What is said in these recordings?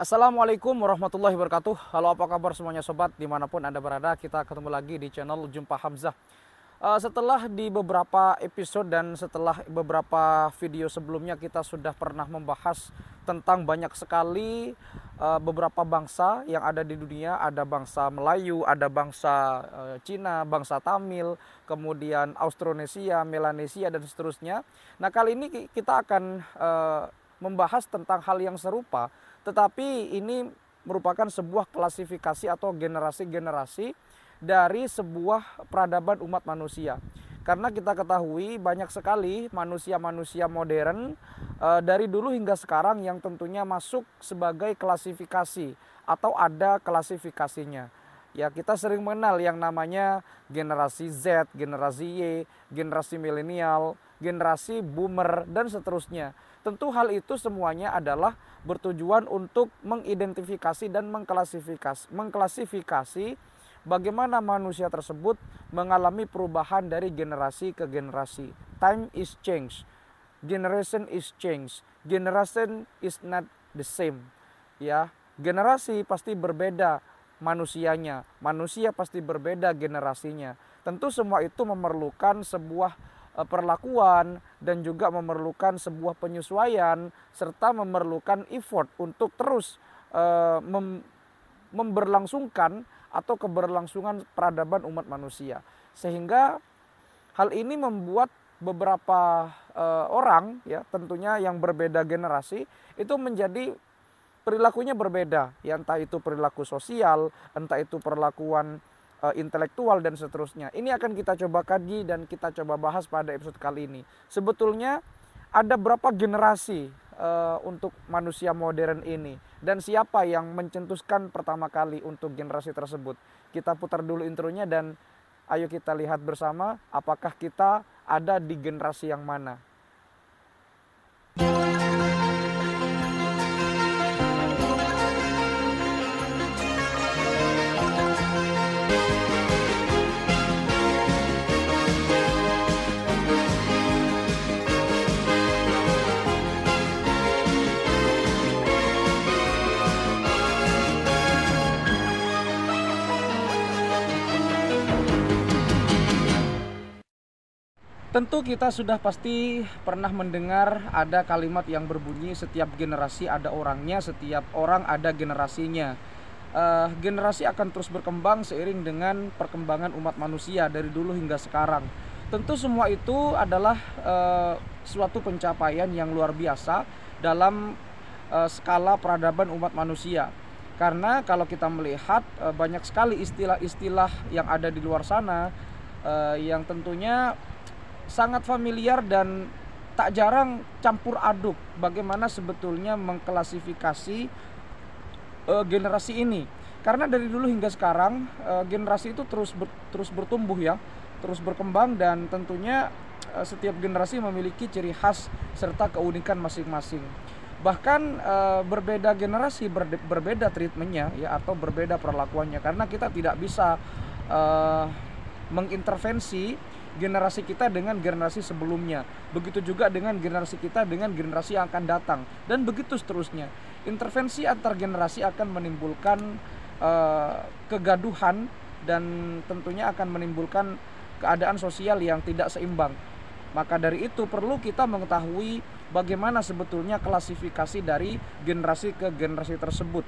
Assalamualaikum warahmatullahi wabarakatuh. Halo, apa kabar semuanya sobat, dimanapun Anda berada. Kita ketemu lagi di channel Jumpa Hamzah. Setelah di beberapa episode dan setelah beberapa video sebelumnya kita sudah pernah membahas tentang banyak sekali beberapa bangsa yang ada di dunia. Ada bangsa Melayu, ada bangsa Cina, bangsa Tamil, kemudian Austronesia, Melanesia dan seterusnya. Nah, kali ini kita akan membahas tentang hal yang serupa, tetapi ini merupakan sebuah klasifikasi atau generasi-generasi dari sebuah peradaban umat manusia. Karena kita ketahui banyak sekali manusia-manusia modern dari dulu hingga sekarang yang tentunya masuk sebagai klasifikasi atau ada klasifikasinya. Ya, kita sering mengenal yang namanya generasi Z, generasi Y, generasi milenial, generasi boomer dan seterusnya. Tentu hal itu semuanya adalah bertujuan untuk mengidentifikasi dan mengklasifikasi bagaimana manusia tersebut mengalami perubahan dari generasi ke generasi. Time is change, generation is change, generation is not the same. Ya, generasi pasti berbeda manusianya, manusia pasti berbeda generasinya. Tentu semua itu memerlukan sebuah perlakuan dan juga memerlukan sebuah penyesuaian serta memerlukan effort untuk terus memberlangsungkan atau keberlangsungan peradaban umat manusia. Sehingga hal ini membuat beberapa orang ya tentunya yang berbeda generasi itu menjadi perilakunya berbeda, ya entah itu perilaku sosial, entah itu perlakuan intelektual dan seterusnya. Ini akan kita coba kaji dan kita coba bahas pada episode kali ini. Sebetulnya ada berapa generasi untuk manusia modern ini dan siapa yang mencetuskan pertama kali untuk generasi tersebut. Kita putar dulu intronya dan ayo kita lihat bersama apakah kita ada di generasi yang mana. Tentu kita sudah pasti pernah mendengar ada kalimat yang berbunyi setiap generasi ada orangnya, setiap orang ada generasinya. Generasi akan terus berkembang seiring dengan perkembangan umat manusia dari dulu hingga sekarang. Tentu semua itu adalah suatu pencapaian yang luar biasa dalam skala peradaban umat manusia. Karena kalau kita melihat banyak sekali istilah-istilah yang ada di luar sana yang tentunya sangat familiar dan tak jarang campur aduk bagaimana sebetulnya mengklasifikasi generasi ini. Karena dari dulu hingga sekarang generasi itu terus bertumbuh ya, terus berkembang dan tentunya setiap generasi memiliki ciri khas serta keunikan masing-masing. Bahkan berbeda generasi berbeda treatmentnya ya atau berbeda perlakuannya, karena kita tidak bisa mengintervensi generasi kita dengan generasi sebelumnya. Begitu juga dengan generasi kita dengan generasi yang akan datang dan begitu seterusnya. Intervensi antar generasi akan menimbulkan kegaduhan dan tentunya akan menimbulkan keadaan sosial yang tidak seimbang. Maka dari itu perlu kita mengetahui bagaimana sebetulnya klasifikasi dari generasi ke generasi tersebut.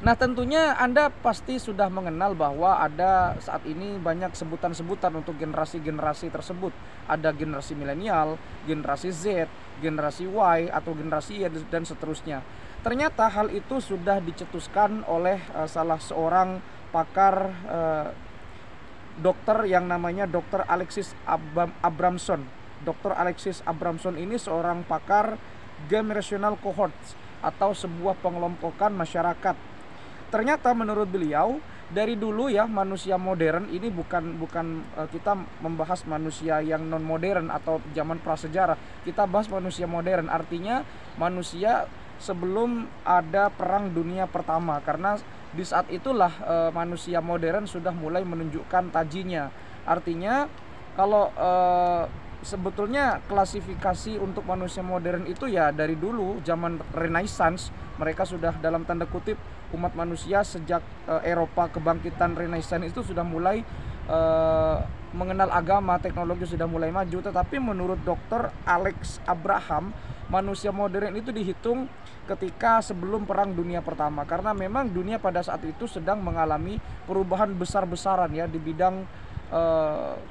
Nah, tentunya Anda pasti sudah mengenal bahwa ada saat ini banyak sebutan-sebutan untuk generasi-generasi tersebut. Ada generasi milenial, generasi Z, generasi Y atau generasi Y dan seterusnya. Ternyata hal itu sudah dicetuskan oleh salah seorang pakar dokter yang namanya Dr. Alexis Abramson. Dr. Alexis Abramson ini seorang pakar generational cohorts atau sebuah pengelompokan masyarakat. Ternyata menurut beliau dari dulu ya manusia modern ini bukan kita membahas manusia yang non modern atau zaman prasejarah. Kita bahas manusia modern, artinya manusia sebelum ada Perang Dunia Pertama, karena di saat itulah manusia modern sudah mulai menunjukkan tajinya. Artinya kalau sebetulnya klasifikasi untuk manusia modern itu ya dari dulu zaman Renaissance mereka sudah dalam tanda kutip umat manusia sejak Eropa kebangkitan Renaissance itu sudah mulai mengenal agama, teknologi sudah mulai maju. Tetapi menurut Dr. Alex Abraham, manusia modern itu dihitung ketika sebelum Perang Dunia Pertama, karena memang dunia pada saat itu sedang mengalami perubahan besar-besaran ya di bidang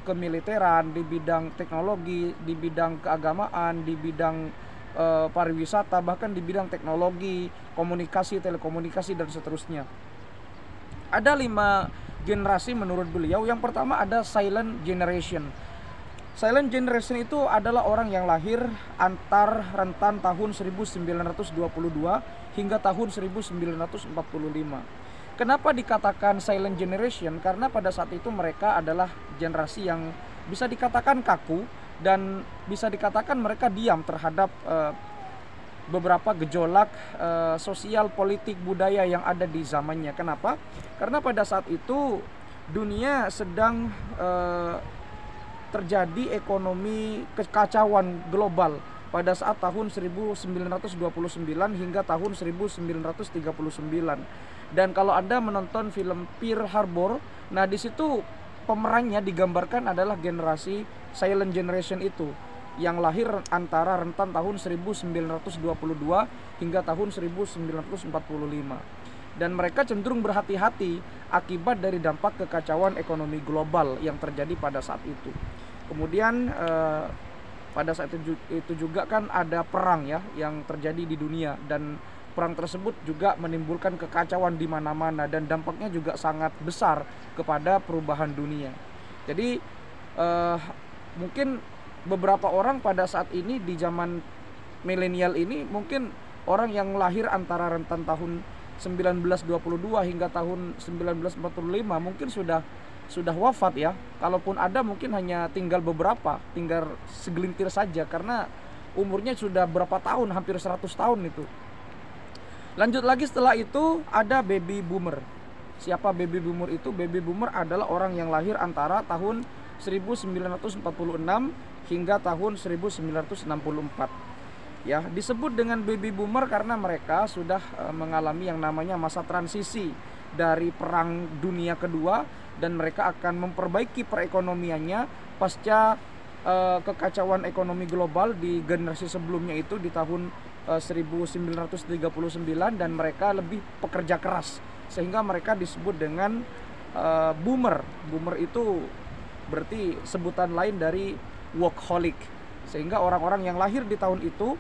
kemiliteran, di bidang teknologi, di bidang keagamaan, di bidang pariwisata, bahkan di bidang teknologi, komunikasi, telekomunikasi dan seterusnya. Ada 5 generasi menurut beliau. Yang pertama ada silent generation. Silent generation itu adalah orang yang lahir antar rentan tahun 1922 hingga tahun 1945. Kenapa dikatakan silent generation? Karena pada saat itu mereka adalah generasi yang bisa dikatakan kaku dan bisa dikatakan mereka diam terhadap beberapa gejolak sosial, politik, budaya yang ada di zamannya. Kenapa? Karena pada saat itu dunia sedang terjadi ekonomi kekacauan global pada saat tahun 1929 hingga tahun 1939. Dan kalau Anda menonton film Pearl Harbor, nah di situ pemerannya digambarkan adalah generasi silent generation itu yang lahir antara rentan tahun 1922 hingga tahun 1945. Dan mereka cenderung berhati-hati akibat dari dampak kekacauan ekonomi global yang terjadi pada saat itu. Kemudian pada saat itu juga kan ada perang ya yang terjadi di dunia, dan perang tersebut juga menimbulkan kekacauan di mana-mana dan dampaknya juga sangat besar kepada perubahan dunia. Jadi mungkin beberapa orang pada saat ini di zaman milenial ini, mungkin orang yang lahir antara rentan tahun 1922 hingga tahun 1945 mungkin sudah wafat ya. Kalaupun ada mungkin hanya tinggal beberapa, tinggal segelintir saja karena umurnya sudah berapa tahun, hampir 100 tahun itu. Lanjut lagi setelah itu ada baby boomer. Siapa baby boomer itu? Baby boomer adalah orang yang lahir antara tahun 1946 hingga tahun 1964. Ya, disebut dengan baby boomer karena mereka sudah mengalami yang namanya masa transisi dari Perang Dunia Kedua, dan mereka akan memperbaiki perekonomiannya pasca kekacauan ekonomi global di generasi sebelumnya itu di tahun 1939, dan mereka lebih pekerja keras sehingga mereka disebut dengan boomer. Boomer itu berarti sebutan lain dari workaholic, sehingga orang-orang yang lahir di tahun itu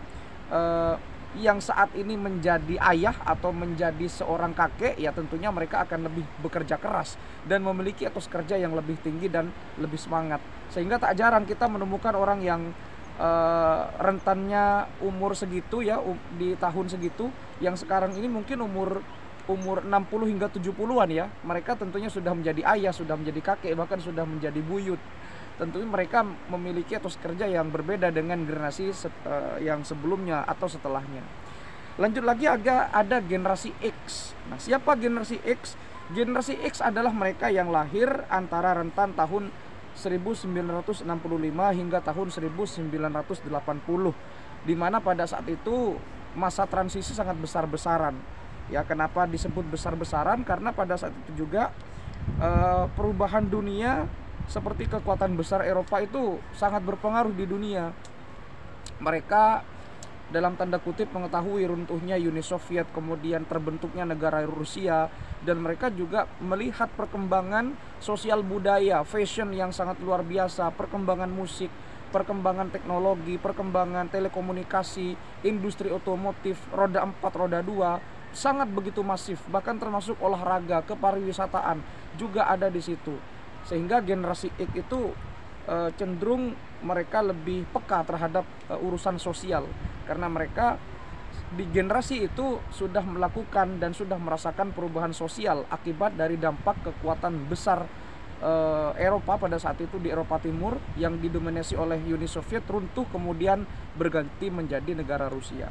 yang saat ini menjadi ayah atau menjadi seorang kakek, ya tentunya mereka akan lebih bekerja keras dan memiliki etos kerja yang lebih tinggi dan lebih semangat. Sehingga tak jarang kita menemukan orang yang rentannya umur segitu ya, di tahun segitu, yang sekarang ini mungkin umur 60 hingga 70-an ya. Mereka tentunya sudah menjadi ayah, sudah menjadi kakek, bahkan sudah menjadi buyut. Tentunya mereka memiliki etos kerja yang berbeda dengan generasi yang sebelumnya atau setelahnya. Lanjut lagi ada generasi X. Nah, siapa generasi X? Generasi X adalah mereka yang lahir antara rentan tahun 1965 hingga tahun 1980, di mana pada saat itu masa transisi sangat besar-besaran. Ya, kenapa disebut besar-besaran? Karena pada saat itu juga perubahan dunia seperti kekuatan besar Eropa itu sangat berpengaruh di dunia. Mereka dalam tanda kutip mengetahui runtuhnya Uni Soviet, kemudian terbentuknya negara Rusia, dan mereka juga melihat perkembangan sosial budaya, fashion yang sangat luar biasa, perkembangan musik, perkembangan teknologi, perkembangan telekomunikasi, industri otomotif, roda 4, roda 2, sangat begitu masif, bahkan termasuk olahraga, kepariwisataan juga ada di situ. Sehingga generasi X itu cenderung mereka lebih peka terhadap urusan sosial, karena mereka di generasi itu sudah melakukan dan sudah merasakan perubahan sosial akibat dari dampak kekuatan besar Eropa pada saat itu di Eropa Timur yang didominasi oleh Uni Soviet runtuh, kemudian berganti menjadi negara Rusia.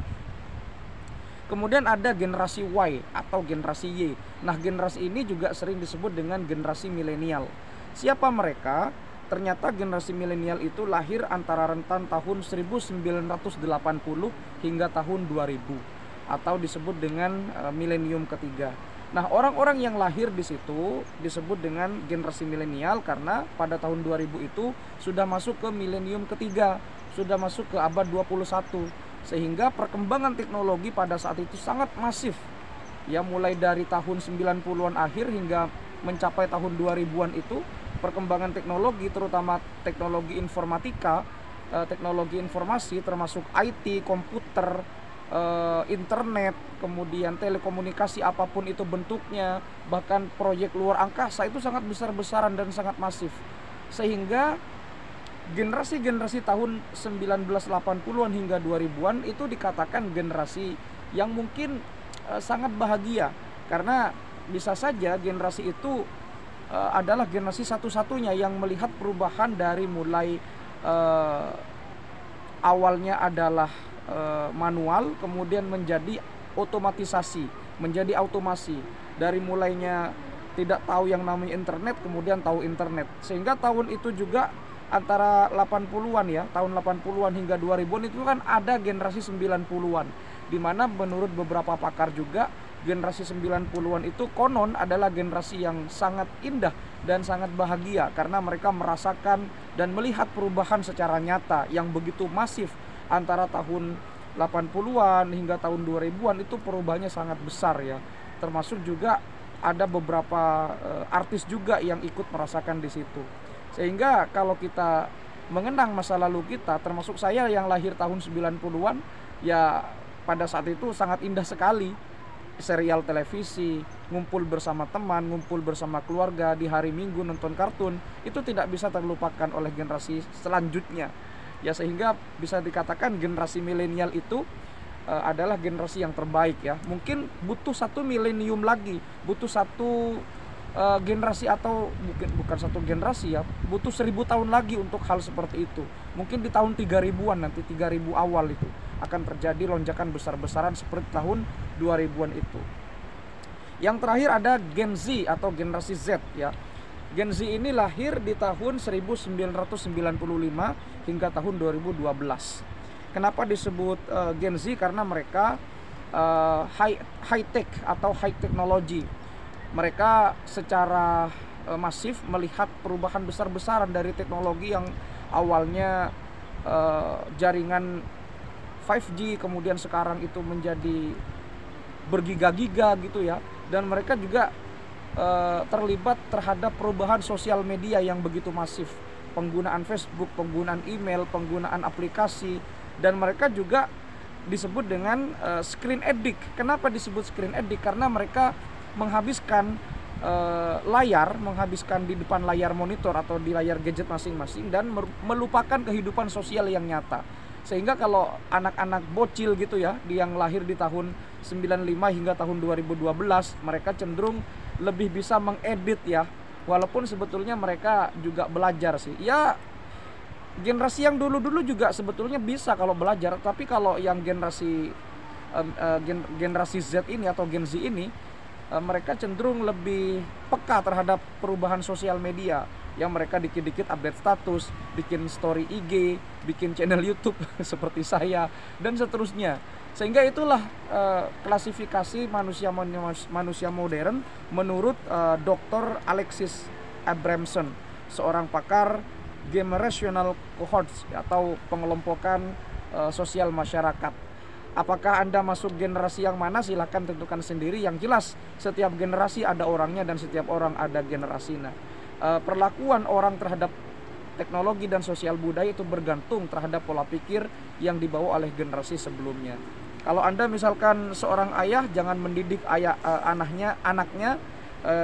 Kemudian ada generasi Y atau generasi Y. Nah, generasi ini juga sering disebut dengan generasi milenial. Siapa mereka? ternyata generasi milenial itu lahir antara rentan tahun 1980 hingga tahun 2000 atau disebut dengan milenium ketiga. Nah, orang-orang yang lahir di situ disebut dengan generasi milenial karena pada tahun 2000 itu sudah masuk ke milenium ketiga, sudah masuk ke abad 21. Sehingga perkembangan teknologi pada saat itu sangat masif. Ya, mulai dari tahun 90-an akhir hingga mencapai tahun 2000-an itu perkembangan teknologi, terutama teknologi informatika, teknologi informasi termasuk IT, komputer, internet, kemudian telekomunikasi apapun itu bentuknya, bahkan proyek luar angkasa itu sangat besar-besaran dan sangat masif. Sehingga generasi-generasi tahun 1980-an hingga 2000-an itu dikatakan generasi yang mungkin sangat bahagia, karena bisa saja generasi itu adalah generasi satu-satunya yang melihat perubahan dari mulai awalnya adalah manual, kemudian menjadi otomatisasi, menjadi automasi. Dari mulainya tidak tahu yang namanya internet, kemudian tahu internet. Sehingga tahun itu juga antara 80-an ya, tahun 80-an hingga 2000-an itu kan ada generasi 90-an, di mana menurut beberapa pakar juga generasi 90-an itu konon adalah generasi yang sangat indah dan sangat bahagia karena mereka merasakan dan melihat perubahan secara nyata yang begitu masif. Antara tahun 80-an hingga tahun 2000-an itu perubahannya sangat besar ya. Termasuk juga ada beberapa artis juga yang ikut merasakan di situ. Sehingga kalau kita mengenang masa lalu kita, termasuk saya yang lahir tahun 90-an, ya pada saat itu sangat indah sekali. Serial televisi, ngumpul bersama teman, ngumpul bersama keluarga di hari Minggu nonton kartun, itu tidak bisa terlupakan oleh generasi selanjutnya. Ya, sehingga bisa dikatakan generasi milenial itu adalah generasi yang terbaik ya. Mungkin butuh satu milenium lagi, butuh satu generasi, atau bukan satu generasi ya, butuh 1000 tahun lagi untuk hal seperti itu. Mungkin di tahun 3000-an nanti, 3000 awal itu akan terjadi lonjakan besar-besaran seperti tahun 2000-an itu. Yang terakhir ada Gen Z atau generasi Z ya. Gen Z ini lahir di tahun 1995 hingga tahun 2012. Kenapa disebut Gen Z? Karena mereka high tech atau high technology. Mereka secara masif melihat perubahan besar-besaran dari teknologi yang awalnya jaringan 5G, kemudian sekarang itu menjadi bergiga-giga gitu ya. Dan mereka juga terlibat terhadap perubahan sosial media yang begitu masif, penggunaan Facebook, penggunaan email, penggunaan aplikasi, dan mereka juga disebut dengan screen addict. Kenapa disebut screen addict? Karena mereka menghabiskan menghabiskan di depan layar monitor atau di layar gadget masing-masing dan melupakan kehidupan sosial yang nyata. Sehingga kalau anak-anak bocil gitu ya, yang lahir di tahun 95 hingga tahun 2012, mereka cenderung lebih bisa mengedit ya, walaupun sebetulnya mereka juga belajar sih ya. Generasi yang dulu-dulu juga sebetulnya bisa kalau belajar, tapi kalau yang generasi Z ini atau Gen Z ini, mereka cenderung lebih peka terhadap perubahan sosial media, yang mereka dikit-dikit update status, bikin story IG, bikin channel YouTube seperti saya, dan seterusnya. Sehingga itulah klasifikasi manusia modern menurut Dr. Alexis Abramson, seorang pakar generational cohorts atau pengelompokan sosial masyarakat. Apakah Anda masuk generasi yang mana? Silahkan tentukan sendiri. Yang jelas setiap generasi ada orangnya dan setiap orang ada generasinya. Perlakuan orang terhadap teknologi dan sosial budaya itu bergantung terhadap pola pikir yang dibawa oleh generasi sebelumnya. Kalau Anda misalkan seorang ayah, jangan mendidik anaknya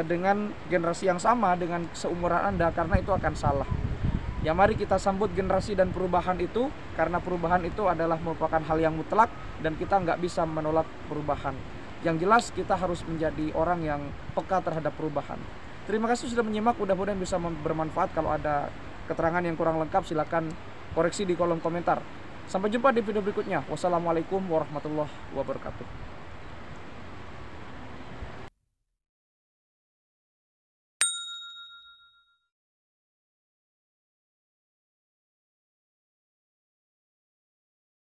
dengan generasi yang sama dengan seumuran Anda, karena itu akan salah. Ya, mari kita sambut generasi dan perubahan itu, karena perubahan itu adalah merupakan hal yang mutlak dan kita nggak bisa menolak perubahan. Yang jelas kita harus menjadi orang yang peka terhadap perubahan. Terima kasih sudah menyimak, mudah-mudahan bisa bermanfaat. Kalau ada keterangan yang kurang lengkap silakan koreksi di kolom komentar. Sampai jumpa di video berikutnya. Wassalamualaikum warahmatullahi wabarakatuh.